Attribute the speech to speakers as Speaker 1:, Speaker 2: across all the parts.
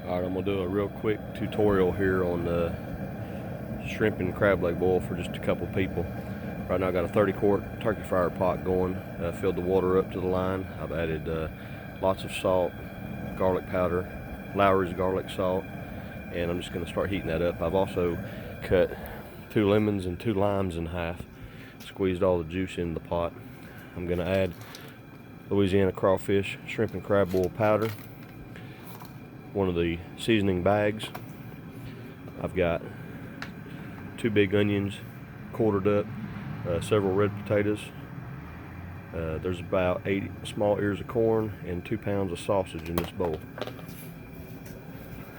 Speaker 1: Alright, I'm going to do a real quick tutorial here on shrimp and crab leg boil for just a couple people. Right now I got a 30-quart turkey fryer pot going. Filled the water up to the line. I've added lots of salt, garlic powder, Lawry's garlic salt, and I'm just going to start heating that up. I've also cut 2 lemons and 2 limes in half, squeezed all the juice in the pot. I'm going to add Louisiana crawfish, shrimp and crab boil powder, one of the seasoning bags. I've got 2 big onions quartered up, several red potatoes. There's about 8 small ears of corn and 2 pounds of sausage in this bowl.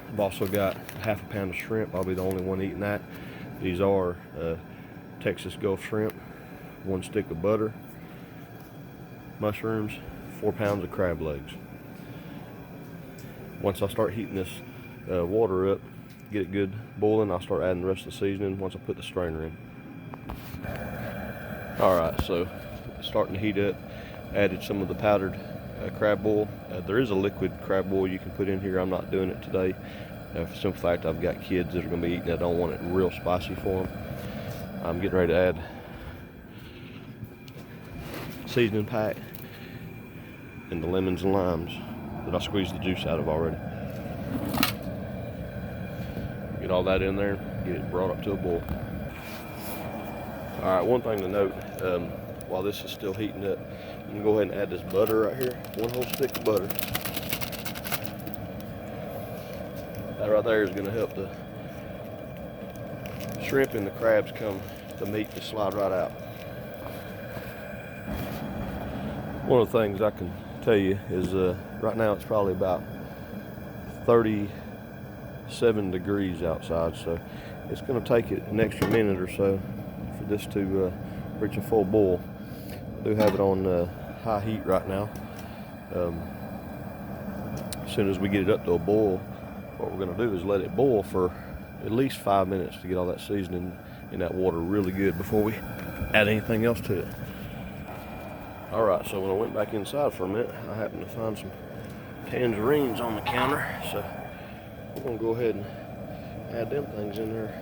Speaker 1: I've also got half a pound of shrimp. I'll be the only one eating that. These are Texas Gulf shrimp, 1 stick of butter, mushrooms, 4 pounds of crab legs. Once I start heating this water up, get it good boiling, I'll start adding the rest of the seasoning once I put the strainer in. Alright, so starting to heat up. Added some of the powdered crab boil. There is a liquid crab boil you can put in here. I'm not doing it today. For the simple fact I've got kids that are going to be eating it. I don't want it real spicy for them. I'm getting ready to add seasoning pack and the lemons and limes that I squeezed the juice out of already. Get all that in there, get it brought up to a boil. Alright, one thing to note, while this is still heating up, I'm going to go ahead and add this butter right here, 1 whole stick of butter. That right there is going to help the shrimp and the crabs come, the meat to slide right out. One of the things I can tell you is right now it's probably about 37 degrees outside, so it's going to take it an extra minute or so for this to reach a full boil. I do have it on high heat right now. As soon as we get it up to a boil, what we're going to do is let it boil for at least 5 minutes to get all that seasoning in that water really good before we add anything else to it. Alright, so when I went back inside for a minute, I happened to find some tangerines on the counter, so we're going to go ahead and add them things in there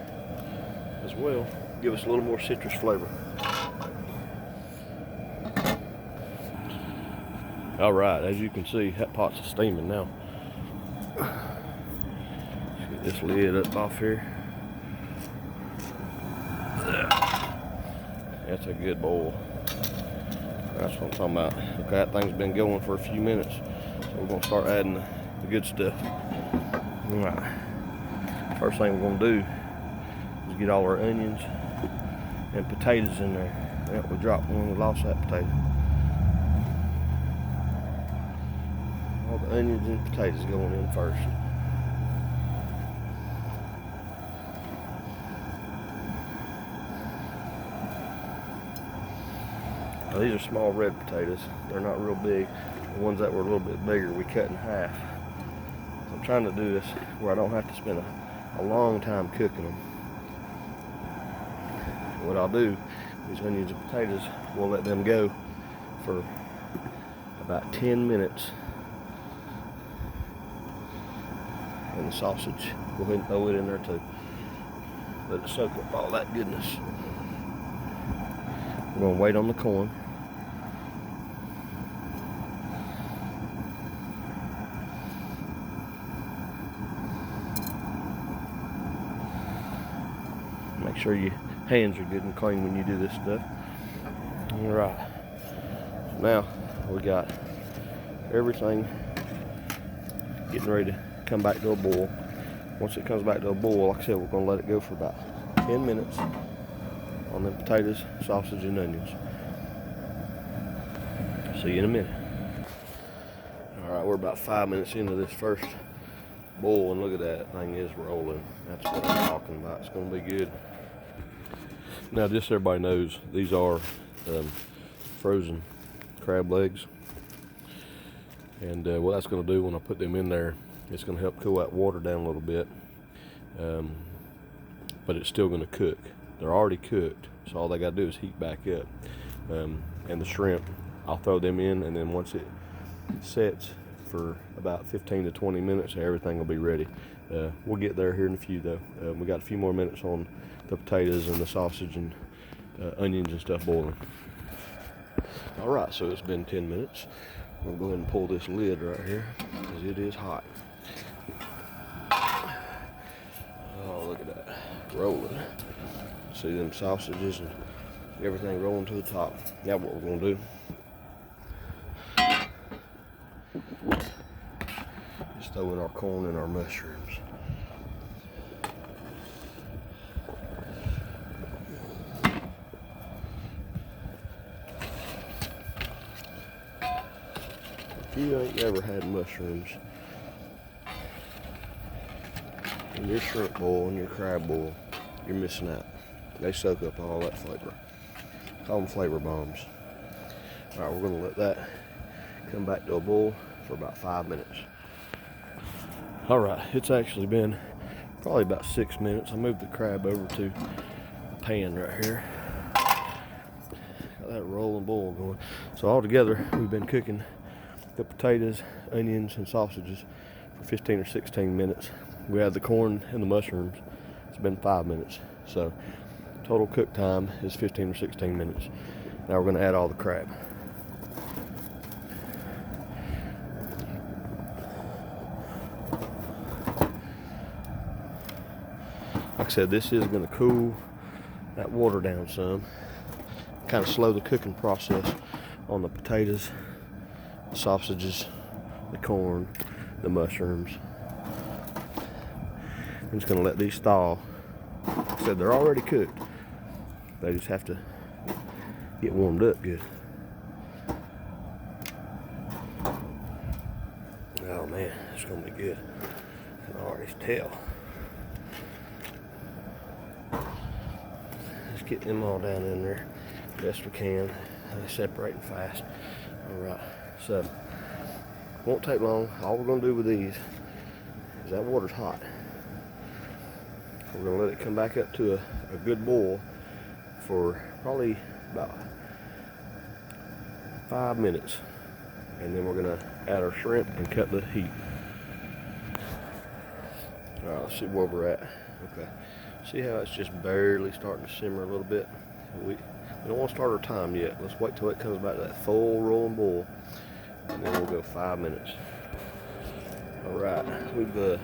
Speaker 1: as well. Give us a little more citrus flavor. Alright, as you can see, that pot's steaming now. Let's get this lid up off here. That's a good boil. That's what I'm talking about. Look, that thing's been going for a few minutes, so we're going to start adding the good stuff. Alright, first thing we're going to do is get all our onions and potatoes in there. Yep, we dropped one, we lost that potato. All the onions and potatoes going in first. Now, these are small red potatoes. They're not real big. The ones that were a little bit bigger, we cut in half. So I'm trying to do this where I don't have to spend a long time cooking them. What I'll do, these onions and potatoes, we'll let them go for about 10 minutes. And the sausage, go ahead and throw it in there too. Let it soak up all that goodness. We're going to wait on the corn. Make sure your hands are good and clean when you do this stuff. Alright. So now we got everything getting ready to come back to a boil. Once it comes back to a boil, like I said, we're going to let it go for about 10 minutes on them potatoes, sausage, and onions. See you in a minute. Alright, we're about 5 minutes into this first boil, and look at that thing is rolling. That's what I'm talking about. It's going to be good. Now, just so everybody knows, these are frozen crab legs. And what that's going to do when I put them in there, it's going to help cool that water down a little bit. But it's still going to cook. They're already cooked, so all they got to do is heat back up. And the shrimp, I'll throw them in, and then once it sets for about 15 to 20 minutes and everything will be ready. We'll get there here in a few though. We got a few more minutes on the potatoes and the sausage and onions and stuff boiling. Alright, so it's been 10 minutes. We'll go ahead and pull this lid right here because it is hot. Oh, look at that. Rolling. See them sausages and everything rolling to the top. That's what we're going to do. Just throw in our corn and our mushrooms. If you ain't ever had mushrooms in your shrimp boil and your crab boil, you're missing out. They soak up all that flavor. Call them flavor bombs. Alright, we're going to let that come back to a boil for about 5 minutes. Alright, it's actually been probably about 6 minutes. I moved the crab over to the pan right here. Got that rolling boil going. So all together, we've been cooking the potatoes, onions, and sausages for 15 or 16 minutes. We had the corn and the mushrooms. It's been 5 minutes. So total cook time is 15 or 16 minutes. Now we're going to add all the crab. Like I said, this is going to cool that water down some. Kind of slow the cooking process on the potatoes, the sausages, the corn, the mushrooms. I'm just going to let these thaw. Like I said, they're already cooked. They just have to get warmed up good. Oh man, it's going to be good. I can already tell. Let's get them all down in there best we can. They're separating fast. Alright, so won't take long. All we're going to do with these is that water's hot. We're going to let it come back up to a good boil for probably about 5 minutes. And then we're going to add our shrimp and cut the heat. Alright, let's see where we're at. Okay. See how it's just barely starting to simmer a little bit? We don't want to start our time yet. Let's wait till it comes back to that full rolling boil. And then we'll go 5 minutes. Alright, we've been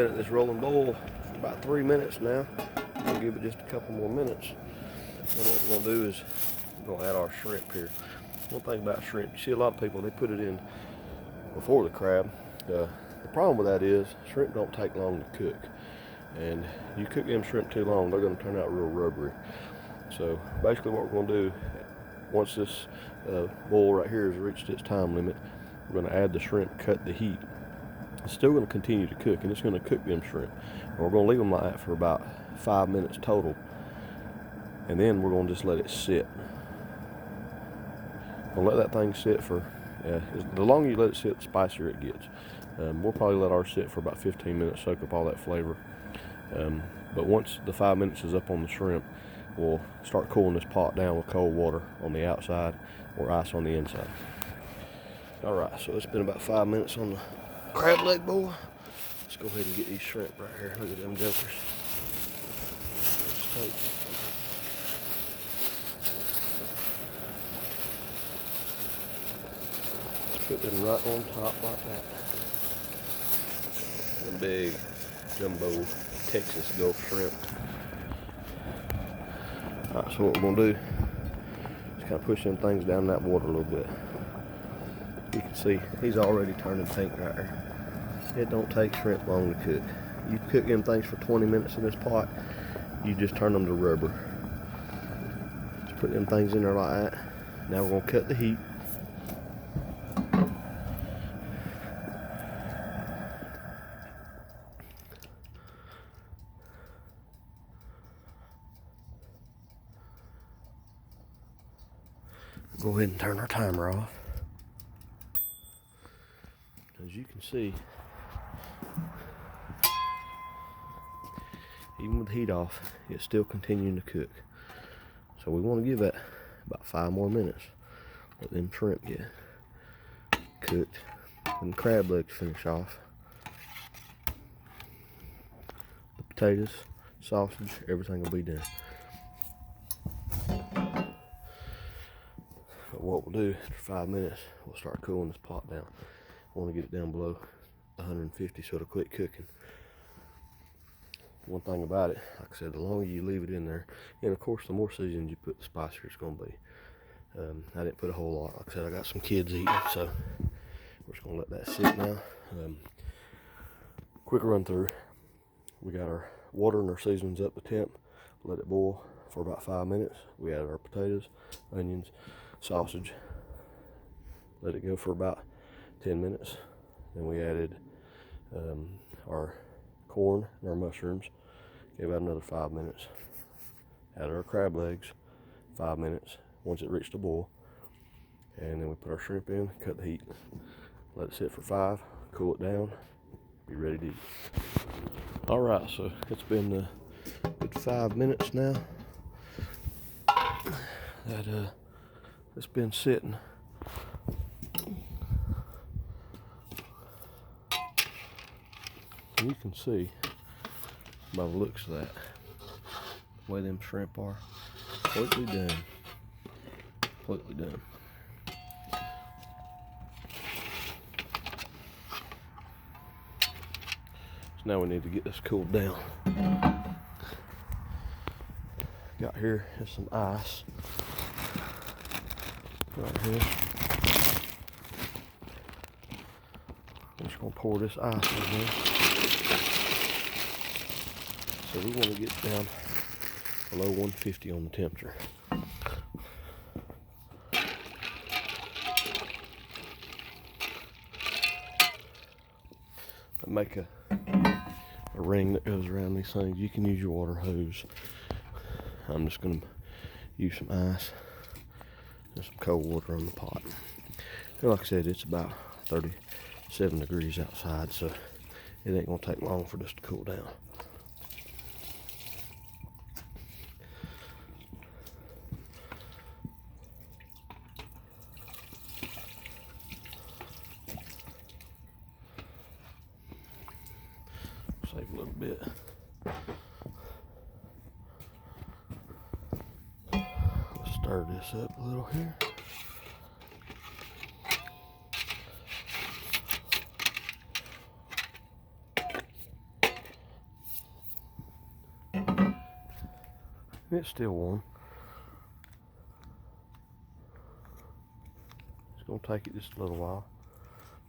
Speaker 1: at this rolling boil for about 3 minutes now. We'll give it just a couple more minutes. And what we're going to do is we're going to add our shrimp here. One thing about shrimp, you see a lot of people, they put it in before the crab. The problem with that is shrimp don't take long to cook. And you cook them shrimp too long, they're going to turn out real rubbery. So basically what we're going to do, once this boil right here has reached its time limit, we're going to add the shrimp, cut the heat. It's still going to continue to cook, and it's going to cook them shrimp. And we're going to leave them like that for about 5 minutes total. And then we're going to just let it sit. We'll let that thing sit for, the longer you let it sit, the spicier it gets. We'll probably let ours sit for about 15 minutes, soak up all that flavor. But once the 5 minutes is up on the shrimp, we'll start cooling this pot down with cold water on the outside or ice on the inside. Alright, so it's been about 5 minutes on the crab leg boil. Let's go ahead and get these shrimp right here. Look at them jokers. Let's put them right on top like that. The big jumbo Texas Gulf shrimp. Alright, so what we're going to do is kind of push them things down in that water a little bit. You can see he's already turning pink right there. It don't take shrimp long to cook. You cook them things for 20 minutes in this pot, you just turn them to rubber. Just put them things in there like that. Now we're going to cut the heat. Go ahead and turn our timer off. As you can see, even with the heat off, it's still continuing to cook. So we want to give that about 5 more minutes. Let them shrimp get cooked. When the crab legs finish off, the potatoes, sausage, everything will be done. But what we'll do after 5 minutes, we'll start cooling this pot down. I want to get it down below 150 so it'll quit cooking. One thing about it, like I said, the longer you leave it in there, and of course the more seasonings you put, the spicier it's going to be. I didn't put a whole lot. Like I said, I got some kids eating, so we're just going to let that sit now. Quick run through. We got our water and our seasonings up to temp. Let it boil for about 5 minutes. We added our potatoes, onions, sausage. Let it go for about 10 minutes. Then we added our corn and our mushrooms. Gave that another 5 minutes. Added our crab legs, 5 minutes once it reached a boil. And then we put our shrimp in, cut the heat, let it sit for 5, cool it down, be ready to eat. All right, so it's been a good 5 minutes now that it's been sitting. And you can see by the looks of that, the way them shrimp are, completely done. Completely done. So now we need to get this cooled down. Got here is some ice right here. I'm just gonna pour this ice in here. So we want to get down below 150 on the temperature. I make a ring that goes around these things. You can use your water hose. I'm just going to use some ice and some cold water on the pot. And like I said, it's about 37 degrees outside, so it ain't going to take long for this to cool down. Save a little bit. Let's stir this up a little here. It's still warm. It's going to take it just a little while.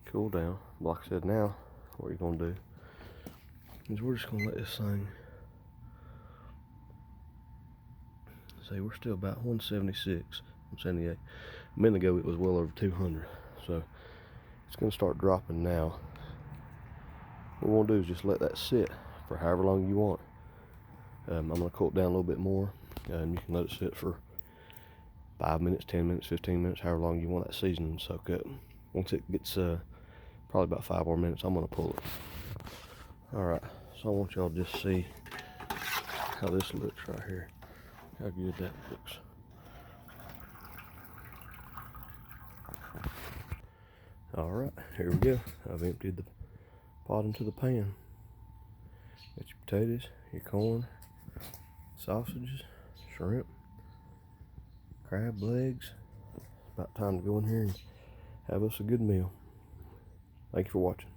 Speaker 1: Cool down. Like I said, now what you're going to do is we're just going to let this thing, see, we're still about 176, 178. A minute ago it was well over 200, so it's going to start dropping now. What we want to do is just let that sit for however long you want. I'm going to cool it down a little bit more, and you can let it sit for 5 minutes, 10 minutes, 15 minutes, however long you want that seasoning to soak up. Once it gets probably about 5 more minutes, I'm going to pull it. Alright, so I want y'all to just see how this looks right here. How good that looks. Alright, here we go. I've emptied the pot into the pan. Got your potatoes, your corn, sausages, shrimp, crab legs. It's about time to go in here and have us a good meal. Thank you for watching.